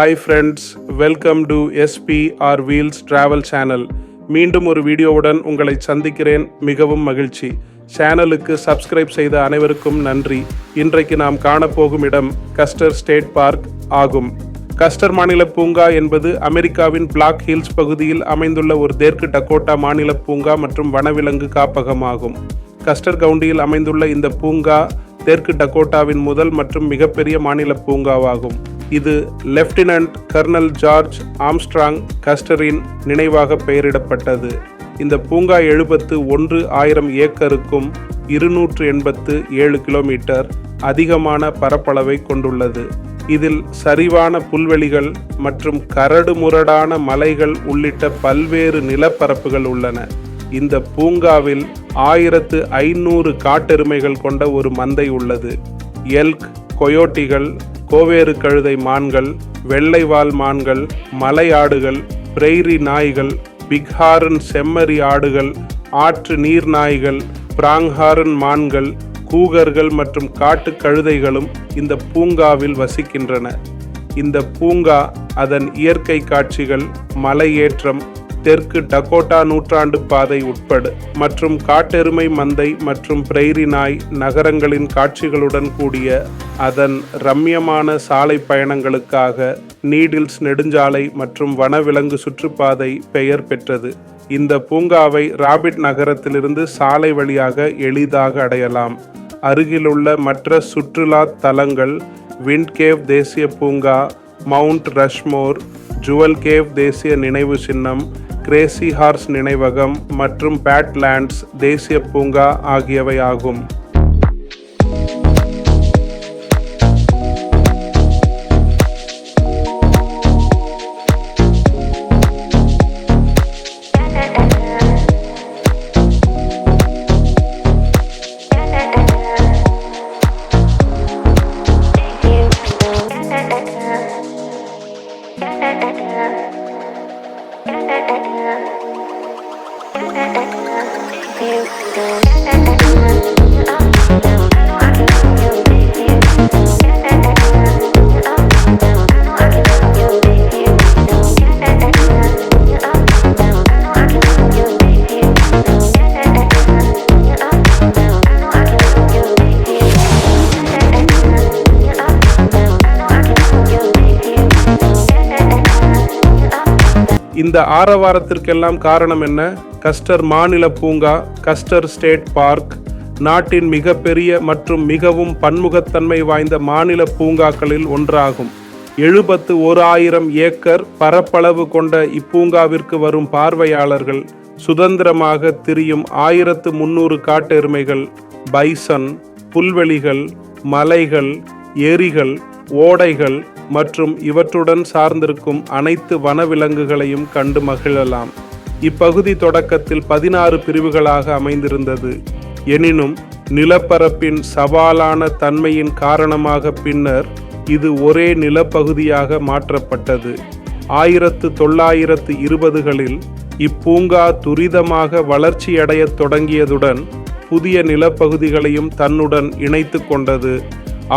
Hi friends, welcome to SPR Wheels Travel channel. மீண்டும் ஒரு வீடியோவுடன் உங்களை சந்திக்கிறேன். மிகவும் மகிழ்ச்சி. சேனலுக்கு சப்ஸ்கிரைப் செய்த அனைவருக்கும் நன்றி. இன்றைக்கு நாம் காணப்போகும் இடம் கஸ்டர் ஸ்டேட் பார்க் ஆகும். கஸ்டர் மாநில பூங்கா என்பது அமெரிக்காவின் பிளாக் ஹில்ஸ் பகுதியில் அமைந்துள்ள ஒரு தெற்கு டக்கோட்டா மாநில பூங்கா மற்றும் வனவிலங்கு காப்பகமாகும். கஸ்டர் கவுண்டியில் அமைந்துள்ள இந்த பூங்கா தெற்கு டக்கோட்டாவின் முதல் மற்றும் மிகப்பெரிய மாநில பூங்காவாகும். இது லெப்டினன்ட் கர்னல் ஜார்ஜ் ஆம்ஸ்ட்ராங் கஸ்டரின் நினைவாக பெயரிடப்பட்டது. இந்த பூங்கா 71,000 ஏக்கருக்கும் 287 கிலோமீட்டர் அதிகமான பரப்பளவை கொண்டுள்ளது. இதில் சரிவான புல்வெளிகள் மற்றும் கரடுமுரடான மலைகள் உள்ளிட்ட பல்வேறு நிலப்பரப்புகள் உள்ளன. இந்த பூங்காவில் 1500 காட்டெருமைகள் கொண்ட ஒரு மந்தை உள்ளது. எல்க், கொயோட்டிகள், கோவேறு கழுதை மான்கள், வெள்ளைவால் மான்கள், மலை ஆடுகள், பிரெய்ரி நாய்கள், பிக்ஹார்ன் செம்மறி ஆடுகள், ஆற்று நீர் நாய்கள், பிராங்ஹார்ன் மான்கள், கூகர்கள் மற்றும் காட்டு கழுதைகளும் இந்த பூங்காவில் வசிக்கின்றன. இந்த பூங்கா அதன் இயற்கை காட்சிகள், மலையேற்றம், தெற்கு டக்கோட்டா நூற்றாண்டு பாதை உட்பட மற்றும் காட்டெருமை மந்தை மற்றும் பிரெய்ரி நாய் நகரங்களின் காட்சிகளுடன் கூடிய அதன் ரம்யமான சாலை பயணங்களுக்காக நீடில்ஸ் நெடுஞ்சாலை மற்றும் வனவிலங்கு சுற்றுப்பாதை பெயர் பெற்றது. இந்த பூங்காவை ராபிட் நகரத்திலிருந்து சாலை வழியாக எளிதாக அடையலாம். அருகிலுள்ள மற்ற சுற்றுலா தலங்கள் விண்ட் கேவ் தேசிய பூங்கா, மவுண்ட் ரஷ்மோர், ஜுவல் கேவ் தேசிய நினைவு சின்னம், கிரேசி ஹார்ஸ் நினைவகம் மற்றும் பேட்லேண்ட்ஸ் தேசிய பூங்கா ஆகியவை ஆகும். இந்த ஆரவாரத்திற்கெல்லாம் காரணம் என்ன? கஸ்டர் மாநில பூங்கா, கஸ்டர் ஸ்டேட் பார்க், நாட்டின் மிகப்பெரிய மற்றும் மிகவும் பன்முகத்தன்மை வாய்ந்த மாநில பூங்காக்களில் ஒன்றாகும். 71,000 ஏக்கர் பரப்பளவு கொண்ட இப்பூங்காவிற்கு வரும் பார்வையாளர்கள் சுதந்திரமாக திரியும் 1300 காட்டெருமைகள், பைசன், புல்வெளிகள், மலைகள், ஏரிகள், ஓடைகள் மற்றும் இவற்றுடன் சார்ந்திருக்கும் அனைத்து வனவிலங்குகளையும் கண்டு மகிழலாம். இப்பகுதி தொடக்கத்தில் 16 பிரிவுகளாக அமைந்திருந்தது. எனினும் நிலப்பரப்பின் சவாலான தன்மையின் காரணமாக பின்னர் இது ஒரே நிலப்பகுதியாக மாற்றப்பட்டது. 1920களில் இப்பூங்கா துரிதமாக வளர்ச்சியடையத் தொடங்கியதுடன் புதிய நிலப்பகுதிகளையும் தன்னுடன் இணைத்து கொண்டது.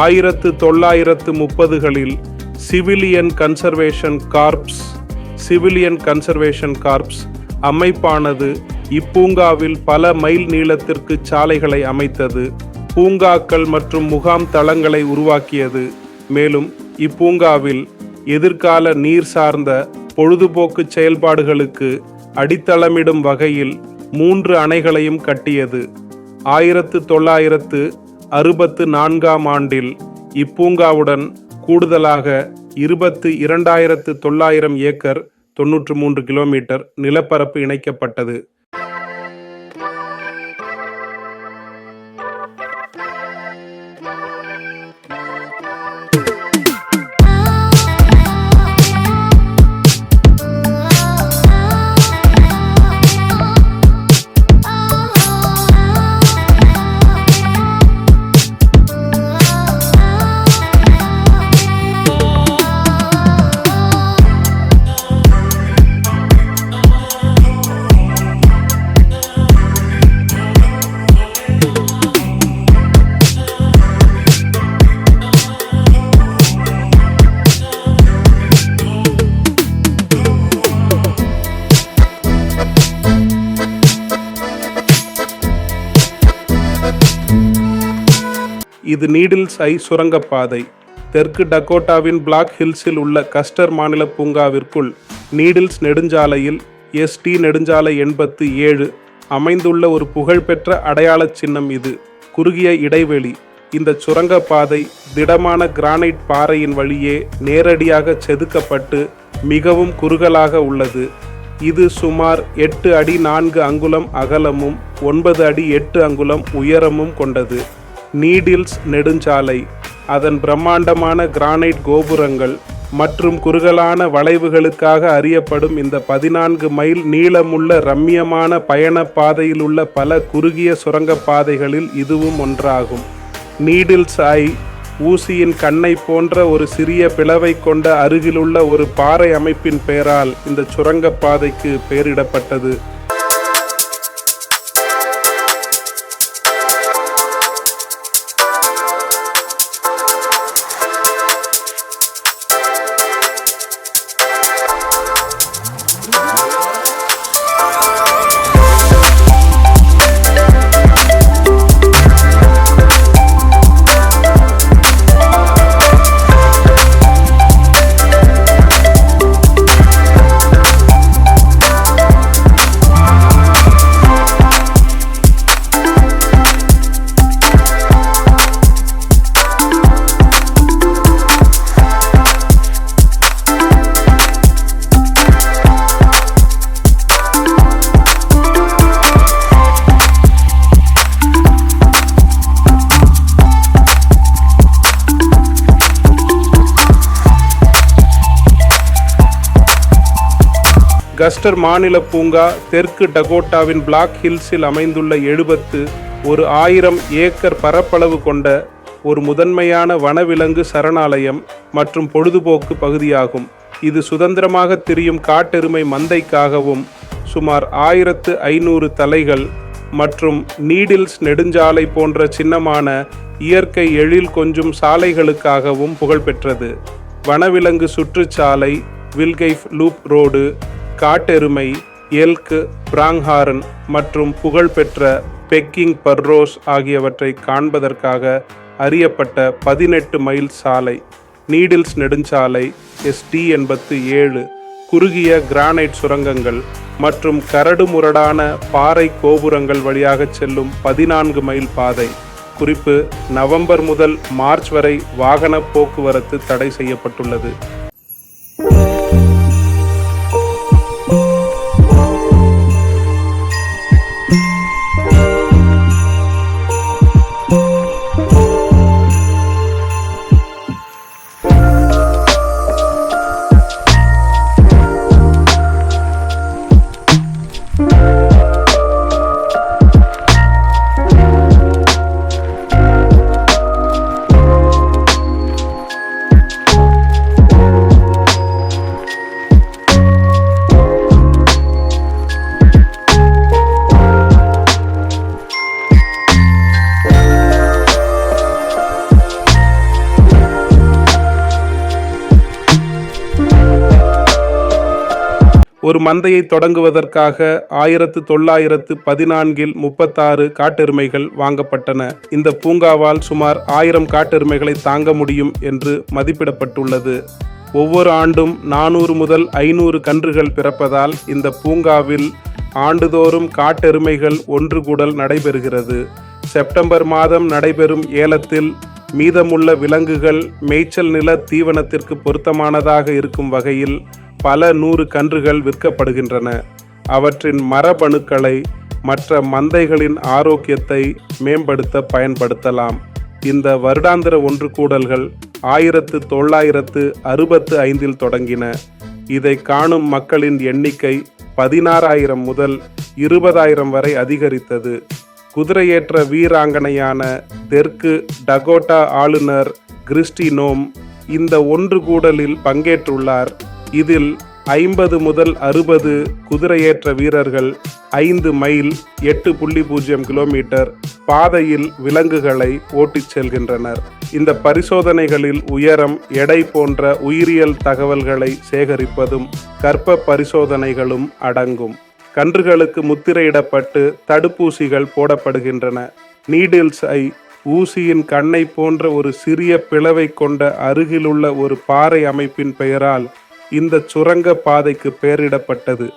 1930களில் சிவிலியன் கன்சர்வேஷன் கார்ப்ஸ் அமைப்பானது இப்பூங்காவில் பல மைல் நீளத்திற்கு சாலைகளை அமைத்தது, பூங்காக்கள் மற்றும் முகாம் தளங்களை உருவாக்கியது. மேலும் இப்பூங்காவில் எதிர்கால நீர் சார்ந்த பொழுதுபோக்கு செயல்பாடுகளுக்கு அடித்தளமிடும் வகையில் 3 அணைகளையும் கட்டியது. 1964ஆம் ஆண்டில் இப்பூங்காவுடன் கூடுதலாக 22,900 ஏக்கர் 93 கிலோமீட்டர் நிலப்பரப்பு இணைக்கப்பட்டது. இது நீடில்ஸ் ஐ சுரங்கப்பாதை. தெற்கு டகோட்டாவின் பிளாக் ஹில்ஸில் உள்ள கஸ்டர் மாநில பூங்காவிற்குள் நீடில்ஸ் நெடுஞ்சாலையில் ST நெடுஞ்சாலை 87 அமைந்துள்ள ஒரு புகழ்பெற்ற அடையாள சின்னம் இது. குறுகிய இடைவெளி. இந்த சுரங்கப்பாதை திடமான கிரானைட் பாறையின் வழியே நேரடியாக செதுக்கப்பட்டு மிகவும் குறுகலாக உள்ளது. இது சுமார் 8 அடி 4 அங்குலம் அகலமும் 9 அடி 8 அங்குலம் உயரமும் கொண்டது. நீடில்ஸ் நெடுஞ்சாலை அதன் பிரம்மாண்டமான கிரானைட் கோபுரங்கள் மற்றும் குறுகலான வளைவுகளுக்காக அறியப்படும். இந்த 14 மைல் நீளமுள்ள ரம்மியமான பயண பாதையில் உள்ள பல குறுகிய சுரங்கப்பாதைகளில் இதுவும் ஒன்றாகும். நீடில்ஸ் ஐ ஊசியின் கண்ணை போன்ற ஒரு சிறிய பிளவை கொண்ட அருகிலுள்ள ஒரு பாறை அமைப்பின் பெயரால் இந்த சுரங்கப்பாதைக்கு பெயரிடப்பட்டது. கஸ்டர் மாநில பூங்கா தெற்கு டகோட்டாவின் பிளாக் ஹில்ஸில் அமைந்துள்ள 1000 ஏக்கர் பரப்பளவு கொண்ட ஒரு முதன்மையான வனவிலங்கு சரணாலயம் மற்றும் பொழுதுபோக்கு பகுதியாகும். இது சுதந்திரமாக திரியும் காட்டெருமை மந்தைக்காகவும் சுமார் 1500 தலைகள் மற்றும் நீடில்ஸ் நெடுஞ்சாலை போன்ற சின்னமான இயற்கை எழில் கொஞ்சும் சாலைகளுக்காகவும் புகழ்பெற்றது. வனவிலங்கு சுற்றுச்சாலை, வில்கைஃப் லூப் ரோடு, காட்டெருமை, எல்க், பிராங்ஹாரன் மற்றும் புகழ்பெற்ற பெக்கிங் பர்ரோஸ் ஆகியவற்றை காண்பதற்காக அறியப்பட்ட 18 மைல் சாலை. நீடில்ஸ் நெடுஞ்சாலை ST 87 குறுகிய கிரானைட் சுரங்கங்கள் மற்றும் கரடுமுரடான பாறை கோபுரங்கள் வழியாக செல்லும் 14 மைல் பாதை. குறிப்பு: நவம்பர் முதல் மார்ச் வரை வாகன போக்குவரத்து தடை செய்யப்பட்டுள்ளது. ஒரு மந்தையை தொடங்குவதற்காக 1914 36 காட்டெருமைகள் வாங்கப்பட்டன. இந்த பூங்காவால் சுமார் 1000 காட்டெருமைகளை தாங்க முடியும் என்று மதிப்பிடப்பட்டுள்ளது. ஒவ்வொரு ஆண்டும் 400 முதல் 500 கன்றுகள் பிறப்பதால் இந்த பூங்காவில் ஆண்டுதோறும் காட்டெருமைகள் ஒன்றுகூடல் நடைபெறுகிறது. செப்டம்பர் மாதம் நடைபெறும் ஏலத்தில் மீதமுள்ள விலங்குகள் மேய்ச்சல் நில தீவனத்திற்கு பொருத்தமானதாக இருக்கும் வகையில் பல 100 கன்றுகள் விற்கப்படுகின்றன. அவற்றின் மரபணுக்களை மற்ற மந்தைகளின் ஆரோக்கியத்தை மேம்படுத்த பயன்படுத்தலாம். இந்த வருடாந்திர ஒன்று கூடல்கள் 1965 தொடங்கின. இதை காணும் மக்களின் எண்ணிக்கை 16,000 முதல் 20,000 வரை அதிகரித்தது. குதிரையேற்ற வீராங்கனையான தெற்கு டகோட்டா ஆளுநர் கிறிஸ்டி நோம் இந்த ஒன்று கூடலில் பங்கேற்றுள்ளார். இதில் 50 முதல் 60 குதிரையேற்ற வீரர்கள் 5 மைல் 8.0 கிலோமீட்டர் பாதையில் விலங்குகளை ஓட்டிச் செல்கின்றனர். இந்த பரிசோதனைகளில் உயரம், எடை போன்ற உயிரியல் தகவல்களை சேகரிப்பதும் கர்ப்ப பரிசோதனைகளும் அடங்கும். கன்றுகளுக்கு முத்திரையிடப்பட்டு தடுப்பூசிகள் போடப்படுகின்றன. நீடில்ஸ் ஐ ஊசியின் கண்ணை போன்ற ஒரு சிறிய பிளவை கொண்ட அருகிலுள்ள ஒரு பாறை அமைப்பின் பெயரால் இந்த சுரங்க பாதைக்கு பெயரிடப்பட்டது.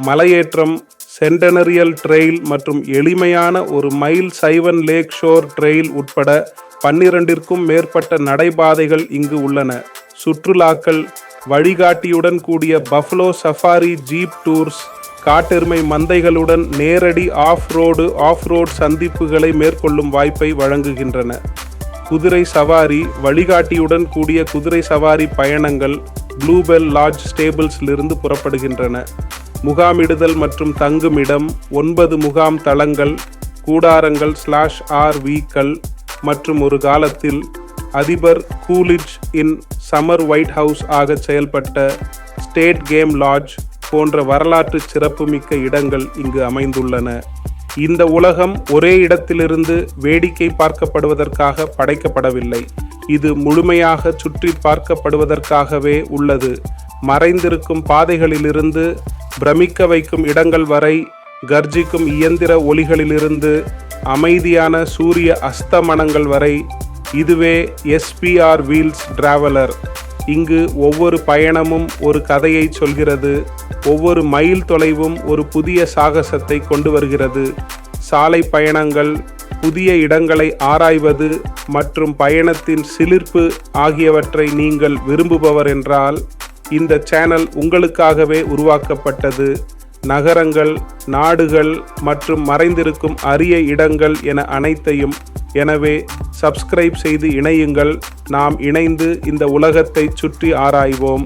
மலையேற்றம், சென்டனரியல் ட்ரெயில் மற்றும் எளிமையான ஒரு மைல் சைவன் லேக் ஷோர் ட்ரெயில் உட்பட 12க்கும் மேற்பட்ட நடைபாதைகள் இங்கு உள்ளன. சுற்றுலாக்கள், வழிகாட்டியுடன் கூடிய பஃபலோ சஃபாரி ஜீப் டூர்ஸ், காட்டெருமை மந்தைகளுடன் நேரடி ஆஃப் ரோடு சந்திப்புகளை மேற்கொள்ளும் வாய்ப்பை வழங்குகின்றன. குதிரை சவாரி, வழிகாட்டியுடன் கூடிய குதிரை சவாரி பயணங்கள் ப்ளூபெல் லாட்ஜ் ஸ்டேபிள்ஸிலிருந்து புறப்படுகின்றன. முகாமிடுதல் மற்றும் தங்குமிடம், 9 முகாம் தளங்கள், கூடாரங்கள் /RVக்கள் மற்றும் ஒரு காலத்தில் அதிபர் கூலிட்ஜ் இன் சம்மர் ஒயிட் ஹவுஸ் ஆக செயல்பட்ட ஸ்டேட் கேம் லாட்ஜ் போன்ற வரலாற்று சிறப்புமிக்க இடங்கள் இங்கு அமைந்துள்ளன. இந்த உலகம் ஒரே இடத்திலிருந்து வேடிக்கை பார்க்கப்படுவதற்காக படைக்கப்படவில்லை. இது முழுமையாக சுற்றி பார்க்கப்படுவதற்காகவே உள்ளது. மறைந்திருக்கும் பாதைகளிலிருந்து பிரமிக்க வைக்கும் இடங்கள் வரை, கர்ஜிக்கும் இயந்திர ஒலிகளிலிருந்து அமைதியான சூரிய அஸ்தமனங்கள் வரை, இதுவே SPR வீல்ஸ் டிராவலர். இங்கு ஒவ்வொரு பயணமும் ஒரு கதையை சொல்கிறது. ஒவ்வொரு மைல் தொலைவும் ஒரு புதிய சாகசத்தை கொண்டு வருகிறது. சாலை பயணங்கள், புதிய இடங்களை ஆராய்வது மற்றும் பயணத்தின் சிலிர்ப்பு ஆகியவற்றை நீங்கள் விரும்புபவர் என்றால் இந்த சேனல் உங்களுக்காகவே உருவாக்கப்பட்டது. நகரங்கள், நாடுகள் மற்றும் மறைந்திருக்கும் அரிய இடங்கள் என அனைத்தையும். எனவே சப்ஸ்கிரைப் செய்து இணையுங்கள். நாம் இணைந்து இந்த உலகத்தை சுற்றி ஆராய்வோம்.